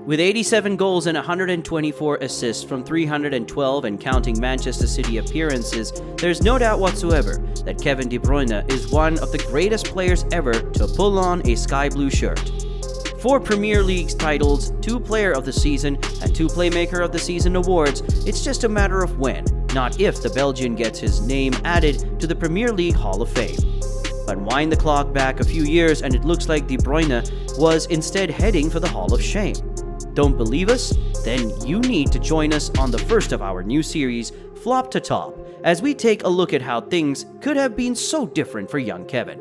With 87 goals and 124 assists from 312 and counting Manchester City appearances, there's no doubt whatsoever that Kevin De Bruyne is one of the greatest players ever to pull on a sky blue shirt. 4 Premier League titles, 2 Player of the Season, and 2 Playmaker of the Season awards, it's just a matter of when, not if the Belgian gets his name added to the Premier League Hall of Fame. But wind the clock back a few years and it looks like De Bruyne was instead heading for the Hall of Shame. Don't believe us? Then you need to join us on the first of our new series, Flop to Top, as we take a look at how things could have been so different for young Kevin.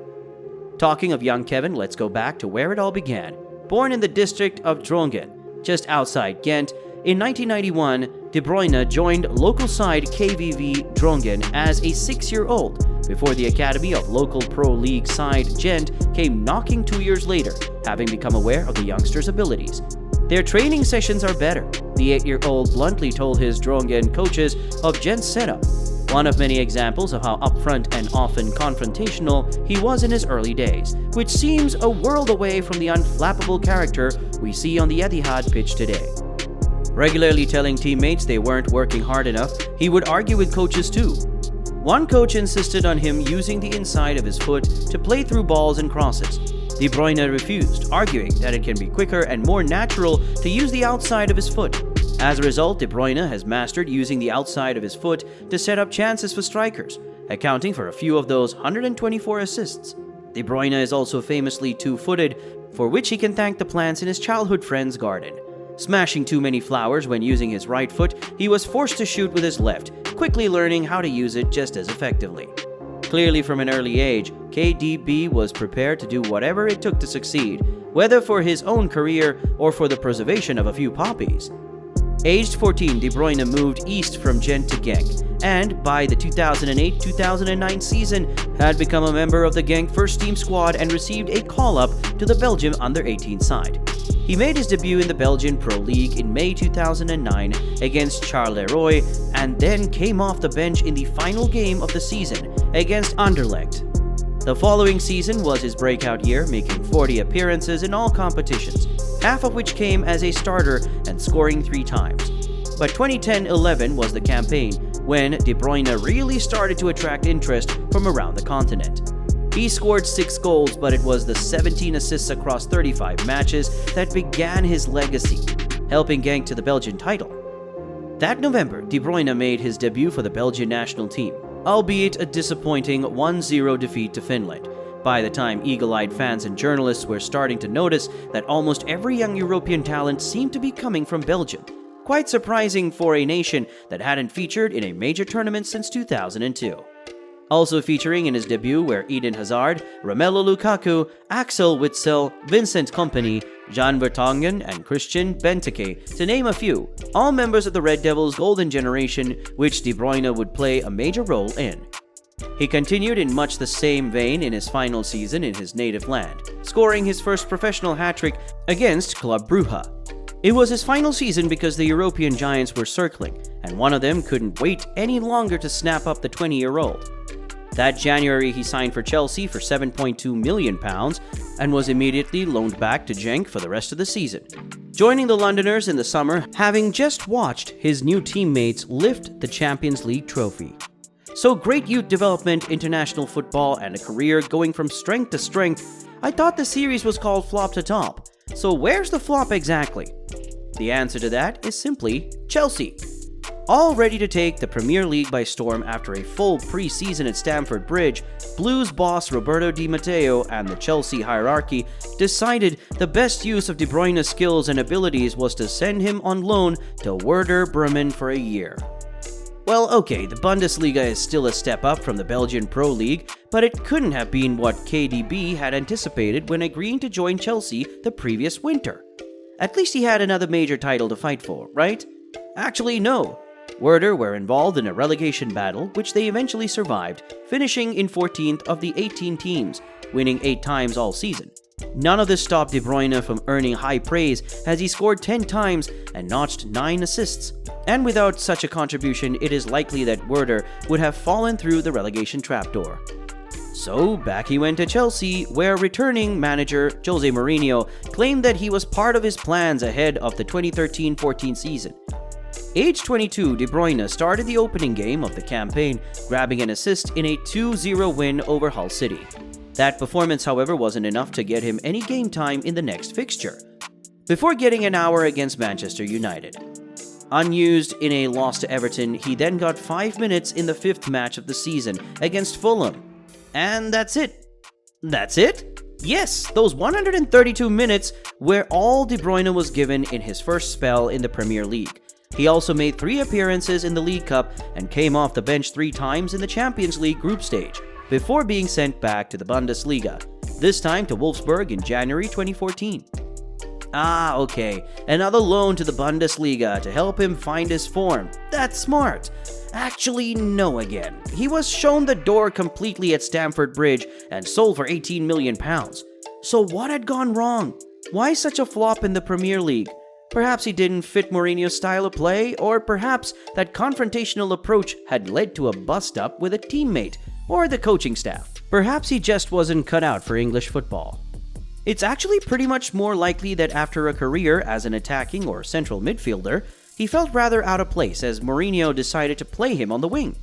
Talking of young Kevin, let's go back to where it all began. Born in the district of Drongen, just outside Ghent, in 1991, De Bruyne joined local side KVV Drongen as a 6-year-old, before the academy of local pro league side Gent came knocking 2 years later, having become aware of the youngster's abilities. Their training sessions are better, the 8-year-old bluntly told his Drongen coaches of Gent's setup, one of many examples of how upfront and often confrontational he was in his early days, which seems a world away from the unflappable character we see on the Etihad pitch today. Regularly telling teammates they weren't working hard enough, he would argue with coaches too. One coach insisted on him using the inside of his foot to play through balls and crosses. De Bruyne refused, arguing that it can be quicker and more natural to use the outside of his foot. As a result, De Bruyne has mastered using the outside of his foot to set up chances for strikers, accounting for a few of those 124 assists. De Bruyne is also famously two-footed, for which he can thank the plants in his childhood friend's garden. Smashing too many flowers when using his right foot, he was forced to shoot with his left, quickly learning how to use it just as effectively. Clearly from an early age, KDB was prepared to do whatever it took to succeed, whether for his own career or for the preservation of a few poppies. Aged 14, De Bruyne moved east from Gent to Genk, and by the 2008-2009 season had become a member of the Genk first team squad and received a call-up to the Belgium under-18 side. He made his debut in the Belgian Pro League in May 2009 against Charleroi and then came off the bench in the final game of the season against Anderlecht. The following season was his breakout year, making 40 appearances in all competitions, half of which came as a starter and scoring 3 times. But 2010-11 was the campaign when De Bruyne really started to attract interest from around the continent. He scored 6 goals, but it was the 17 assists across 35 matches that began his legacy, helping Genk to the Belgian title. That November, De Bruyne made his debut for the Belgian national team, albeit a disappointing 1-0 defeat to Finland. By the time eagle-eyed fans and journalists were starting to notice that almost every young European talent seemed to be coming from Belgium, quite surprising for a nation that hadn't featured in a major tournament since 2002. Also featuring in his debut were Eden Hazard, Romelu Lukaku, Axel Witsel, Vincent Kompany, Jan Vertonghen, and Christian Benteke, to name a few, all members of the Red Devils' golden generation, which De Bruyne would play a major role in. He continued in much the same vein in his final season in his native land, scoring his first professional hat-trick against Club Brugge. It was his final season because the European giants were circling, and one of them couldn't wait any longer to snap up the 20-year-old. That January, he signed for Chelsea for £7.2 million and was immediately loaned back to Genk for the rest of the season, joining the Londoners in the summer, having just watched his new teammates lift the Champions League trophy. So great youth development, international football, and a career going from strength to strength. I thought the series was called Flop to Top. So where's the flop exactly? The answer to that is simply Chelsea. All ready to take the Premier League by storm after a full pre-season at Stamford Bridge, Blues boss Roberto Di Matteo and the Chelsea hierarchy decided the best use of De Bruyne's skills and abilities was to send him on loan to Werder Bremen for a year. Well, okay, the Bundesliga is still a step up from the Belgian Pro League, but it couldn't have been what KDB had anticipated when agreeing to join Chelsea the previous winter. At least he had another major title to fight for, right? Actually, no. Werder were involved in a relegation battle, which they eventually survived, finishing in 14th of the 18 teams, winning 8 times all season. None of this stopped De Bruyne from earning high praise as he scored 10 times and notched 9 assists. And without such a contribution, it is likely that Werder would have fallen through the relegation trapdoor. So back he went to Chelsea, where returning manager Jose Mourinho claimed that he was part of his plans ahead of the 2013-14 season. Age 22, De Bruyne started the opening game of the campaign, grabbing an assist in a 2-0 win over Hull City. That performance, however, wasn't enough to get him any game time in the next fixture, before getting an hour against Manchester United. Unused in a loss to Everton, he then got 5 minutes in the 5th match of the season against Fulham. And that's it. That's it? Yes, those 132 minutes were all De Bruyne was given in his first spell in the Premier League. He also made 3 appearances in the League Cup and came off the bench 3 times in the Champions League group stage, before being sent back to the Bundesliga, this time to Wolfsburg in January 2014. Ah, okay, another loan to the Bundesliga to help him find his form. That's smart. Actually, no again. He was shown the door completely at Stamford Bridge and sold for £18 million. So what had gone wrong? Why such a flop in the Premier League? Perhaps he didn't fit Mourinho's style of play, or perhaps that confrontational approach had led to a bust-up with a teammate or the coaching staff. Perhaps he just wasn't cut out for English football. It's actually pretty much more likely that after a career as an attacking or central midfielder, he felt rather out of place as Mourinho decided to play him on the wing.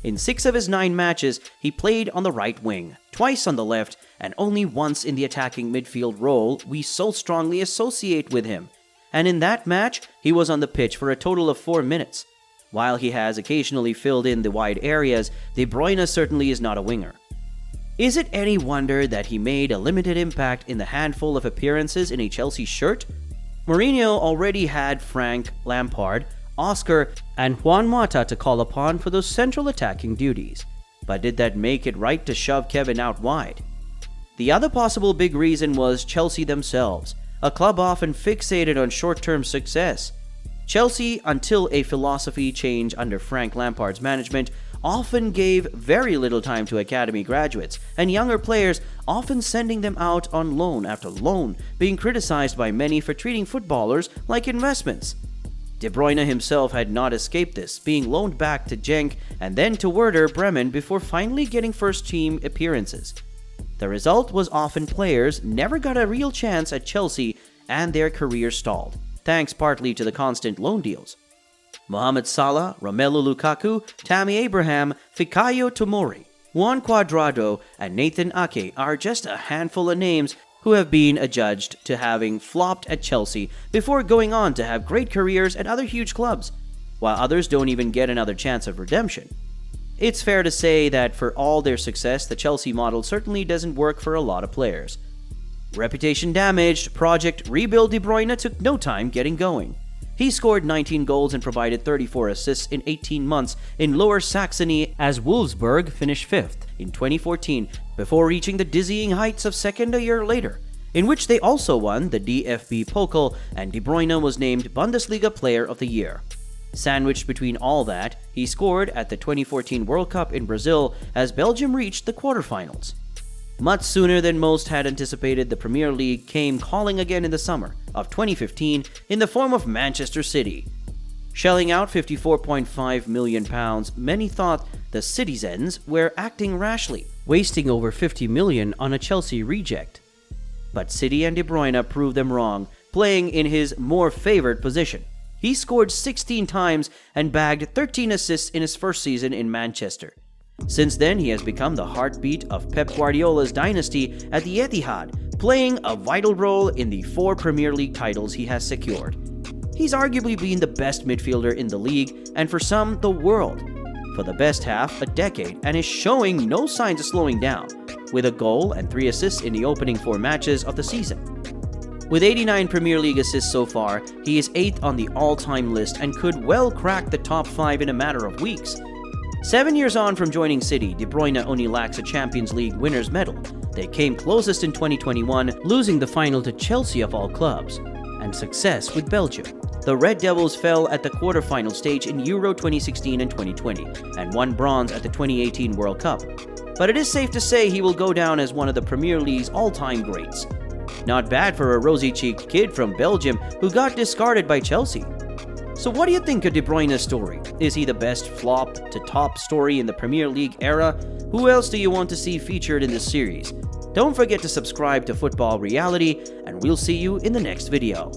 In 6 of his 9 matches, he played on the right wing, twice on the left, and only once in the attacking midfield role we so strongly associate with him. And in that match, he was on the pitch for a total of 4 minutes. While he has occasionally filled in the wide areas, De Bruyne certainly is not a winger. Is it any wonder that he made a limited impact in the handful of appearances in a Chelsea shirt? Mourinho already had Frank, Lampard, Oscar, and Juan Mata to call upon for those central attacking duties. But did that make it right to shove Kevin out wide? The other possible big reason was Chelsea themselves, a club often fixated on short-term success. Chelsea, until a philosophy change under Frank Lampard's management, often gave very little time to academy graduates and younger players, often sending them out on loan after loan, being criticized by many for treating footballers like investments. De Bruyne himself had not escaped this, being loaned back to Genk and then to Werder Bremen before finally getting first-team appearances. The result was often players never got a real chance at Chelsea and their careers stalled, thanks partly to the constant loan deals. Mohamed Salah, Romelu Lukaku, Tammy Abraham, Fikayo Tomori, Juan Cuadrado, and Nathan Ake are just a handful of names who have been adjudged to having flopped at Chelsea before going on to have great careers at other huge clubs, while others don't even get another chance of redemption. It's fair to say that for all their success, the Chelsea model certainly doesn't work for a lot of players. Reputation damaged, Project Rebuild De Bruyne took no time getting going. He scored 19 goals and provided 34 assists in 18 months in Lower Saxony as Wolfsburg finished 5th in 2014 before reaching the dizzying heights of 2nd a year later, in which they also won the DFB Pokal and De Bruyne was named Bundesliga Player of the Year. Sandwiched between all that, he scored at the 2014 World Cup in Brazil as Belgium reached the quarterfinals. Much sooner than most had anticipated, the Premier League came calling again in the summer of 2015 in the form of Manchester City. Shelling out £54.5 million, many thought the citizens were acting rashly, wasting over $50 million on a Chelsea reject. But City and De Bruyne proved them wrong, playing in his more favored position. He scored 16 times and bagged 13 assists in his first season in Manchester. Since then, he has become the heartbeat of Pep Guardiola's dynasty at the Etihad, playing a vital role in the 4 Premier League titles he has secured. He's arguably been the best midfielder in the league, and for some, the world, for the best half a decade, and is showing no signs of slowing down, with a goal and 3 assists in the opening 4 matches of the season. With 89 Premier League assists so far, he is 8th on the all-time list and could well crack the top 5 in a matter of weeks. 7 years on from joining City, De Bruyne only lacks a Champions League winner's medal. They came closest in 2021, losing the final to Chelsea of all clubs, and success with Belgium. The Red Devils fell at the quarter-final stage in Euro 2016 and 2020, and won bronze at the 2018 World Cup. But it is safe to say he will go down as one of the Premier League's all-time greats. Not bad for a rosy-cheeked kid from Belgium who got discarded by Chelsea. So what do you think of De Bruyne's story? Is he the best flop to top story in the Premier League era? Who else do you want to see featured in this series? Don't forget to subscribe to Football Reality, and we'll see you in the next video.